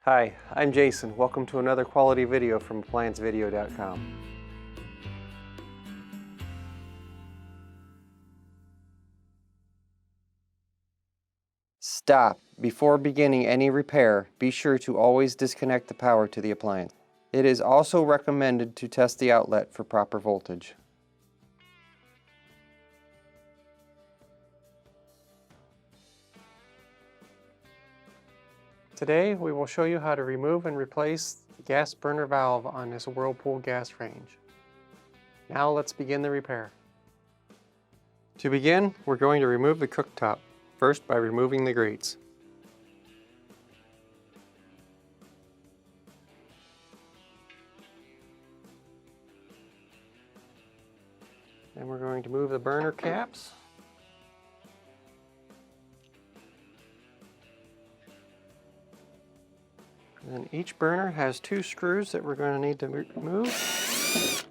Hi, I'm Jason. Welcome to another quality video from ApplianceVideo.com. Stop. Before beginning any repair, be sure to always disconnect the power to the appliance. It is also recommended to test the outlet for proper voltage. Today we will show you how to remove and replace the gas burner valve on this Whirlpool gas range. Now let's begin the repair. To begin, we're going to remove the cooktop, first by removing the grates. Then we're going to move the burner caps. And then each burner has two screws that we're going to need to remove.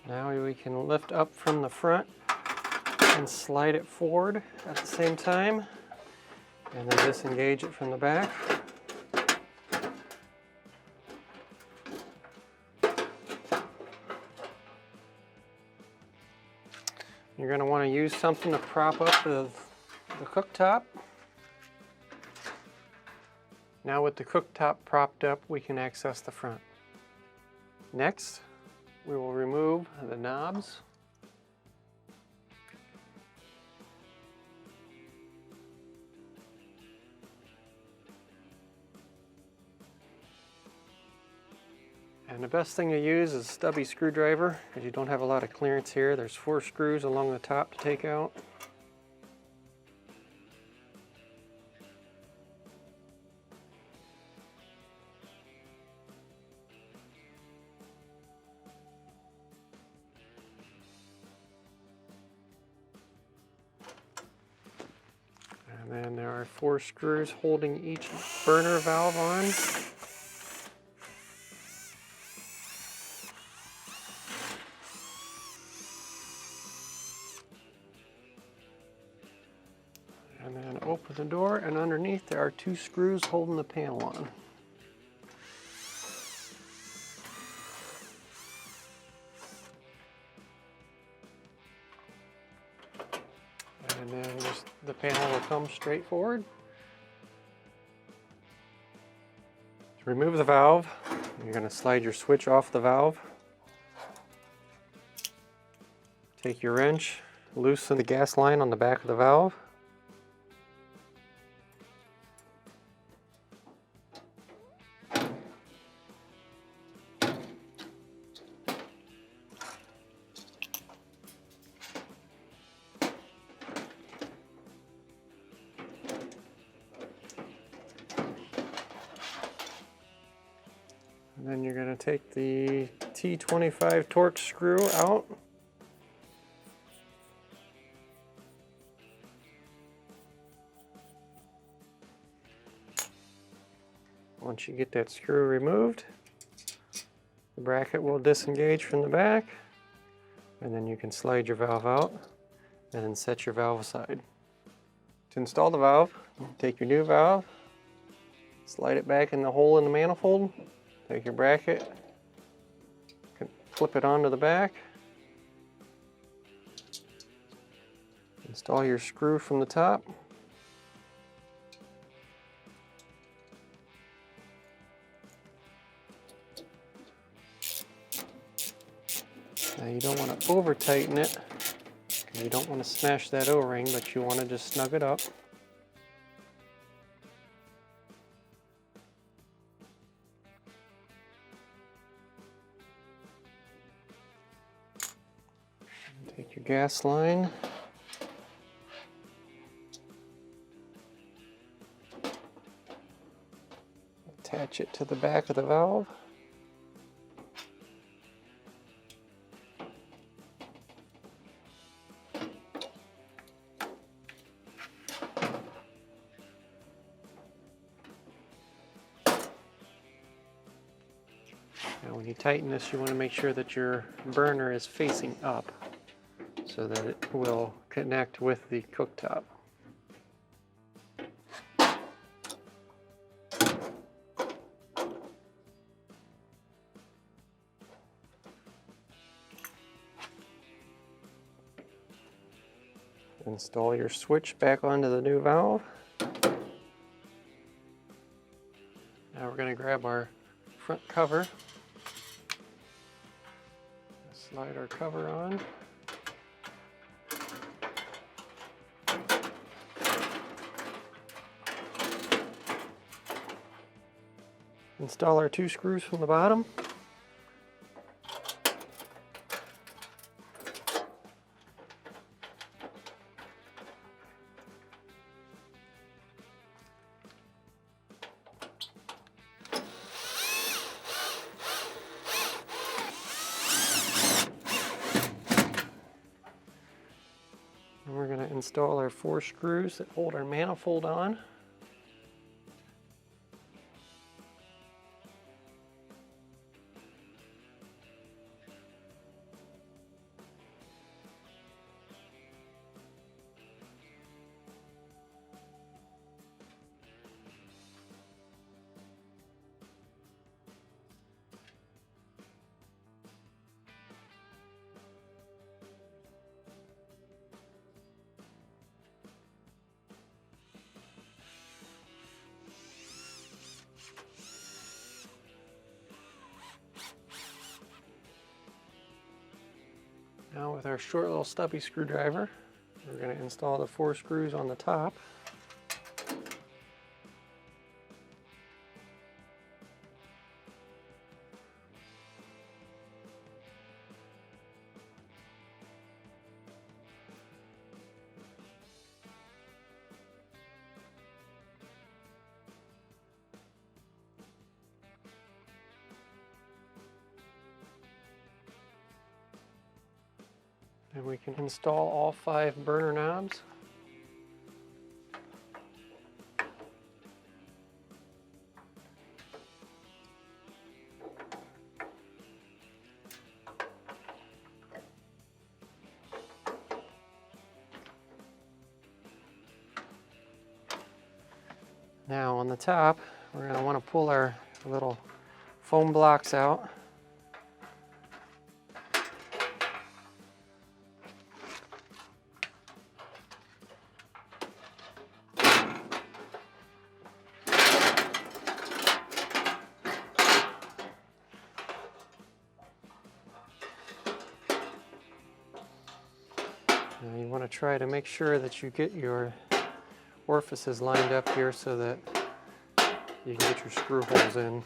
Now we can lift up from the front and slide it forward at the same time, and then disengage it from the back. You're going to want to use something to prop up the cooktop. Now with the cooktop propped up, we can access the front. Next, we will remove the knobs. And the best thing to use is a stubby screwdriver, because you don't have a lot of clearance here. There's 4 screws along the top to take out. And then there are 4 screws holding each burner valve on. And then open the door, and underneath there are 2 screws holding the panel on. And then just the panel will come straight forward. To remove the valve, you're going to slide your switch off the valve. Take your wrench, loosen the gas line on the back of the valve. And then you're going to take the T25 Torx screw out. Once you get that screw removed, the bracket will disengage from the back, and then you can slide your valve out and then set your valve aside. To install the valve, take your new valve, slide it back in the hole in the manifold. Take your bracket, flip it onto the back, install your screw from the top, now you don't want to over tighten it, because you don't want to smash that O-ring, but you want to just snug it up. Take your gas line, attach it to the back of the valve, Now when you tighten this, you want to make sure that your burner is facing up so that it will connect with the cooktop. Install your switch back onto the new valve. Now we're going to grab our front cover, slide our cover on. Install our 2 screws from the bottom. And we're going to install our 4 screws that hold our manifold on. Now with our short little stubby screwdriver, we're going to install the 4 screws on the top. And we can install all 5 burner knobs. Now on the top, we're going to want to pull our little foam blocks out. Now you want to try to make sure that you get your orifices lined up here so that you can get your screw holes in.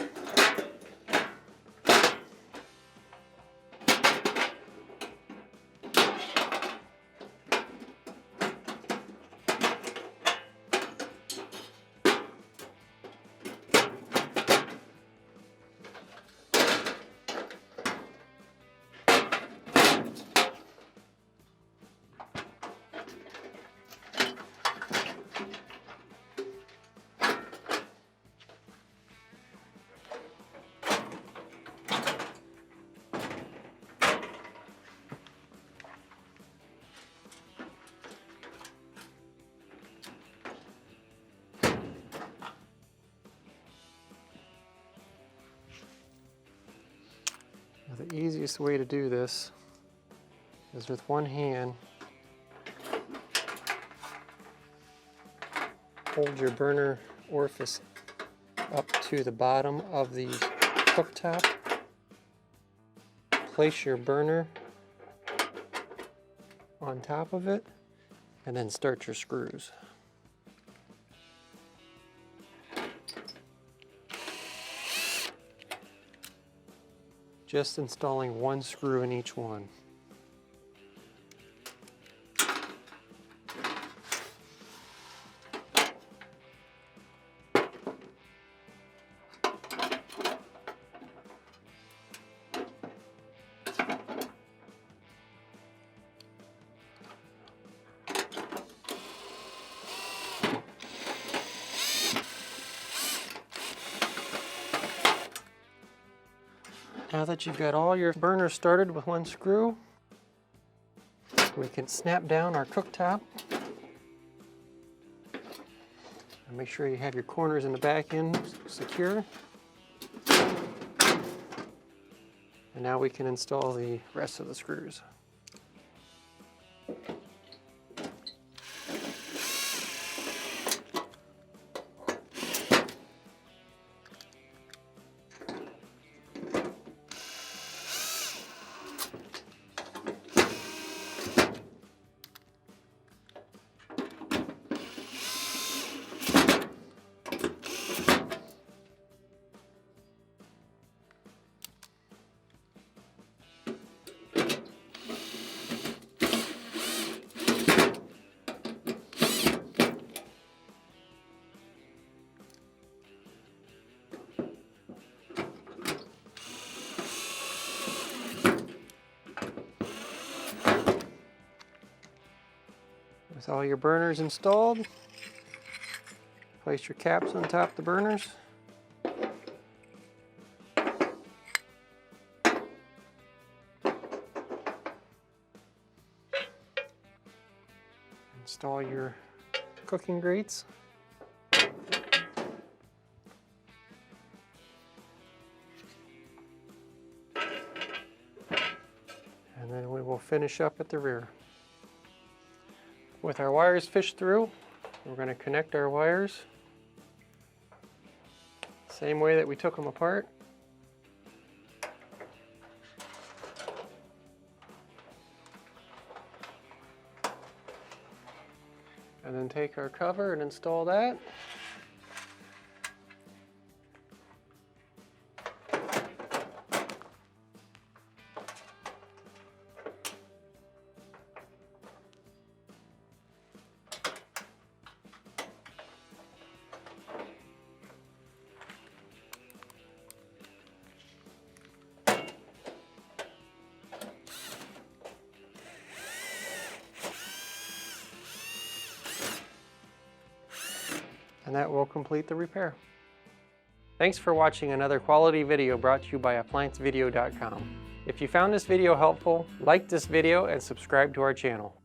The easiest way to do this is with one hand, hold your burner orifice up to the bottom of the cooktop, place your burner on top of it, and then start your screws. Just installing 1 screw in each one. Now that you've got all your burners started with one screw, we can snap down our cooktop. And make sure you have your corners in the back end secure. And now we can install the rest of the screws. With all your burners installed, place your caps on top of the burners. Install your cooking grates. And then we will finish up at the rear. With our wires fished through, we're going to connect our wires same way that we took them apart. And then take our cover and install that. And that will complete the repair. Thanks for watching another quality video brought to you by ApplianceVideo.com. If you found this video helpful, like this video and subscribe to our channel.